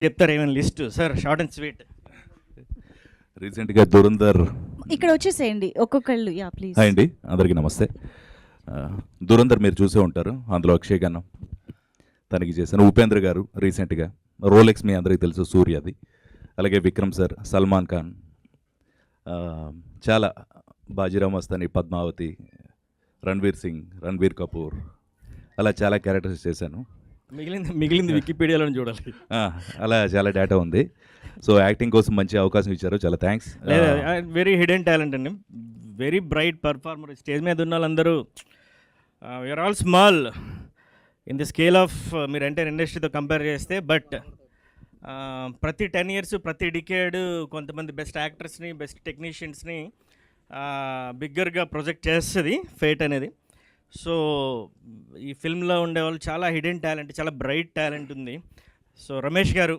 చెప్తారు ఏమైనా list sir, short and sweet. రీసెంట్గా దురంధర్. ఇక్కడ వచ్చేసేయండి ఒక్కొక్కళ్ళు. Yeah please. హాయ్ అండి, అందరికీ నమస్తే. దురంధర్ మీరు చూసే ఉంటారు, అందులో అక్షయ్ ఖన్నా తనకి చేశాను. ఉపేంద్ర గారు రీసెంట్గా రోలెక్స్ మీ అందరికీ తెలుసు, సూర్యది. అలాగే విక్రమ్ సార్, సల్మాన్ ఖాన్, చాలా బాజీరావ్ మస్తాని, పద్మావతి, రణ్వీర్ సింగ్, రణ్వీర్ కపూర్, అలా చాలా క్యారెక్టర్స్ చేశాను. మిగిలింది వికీపీడియాలో చూడాలి. అలా చాలా డేటా ఉంది. సో యాక్టింగ్ కోసం మంచి అవకాశం ఇచ్చారు, చాలా థ్యాంక్స్. లేదా వెరీ హిడెన్ టాలెంట్ అండి, వెరీ బ్రైట్ పర్ఫార్మర్. స్టేజ్ మీద ఉన్న వాళ్ళందరూ we are all small in the scale of మీరు ఎంటైర్ ఇండస్ట్రీతో కంపేర్ చేస్తే. బట్ ప్రతి 10 years, ప్రతి డికేడ్ కొంతమంది బెస్ట్ యాక్టర్స్ని, బెస్ట్ టెక్నీషియన్స్ని బిగ్గర్గా ప్రొజెక్ట్ చేస్తుంది ఫేట్ అనేది. సో ఈ ఫిల్మ్లో ఉండేవాళ్ళు చాలా హిడెన్ టాలెంట్, చాలా బ్రైట్ టాలెంట్ ఉంది. సో రమేష్ గారు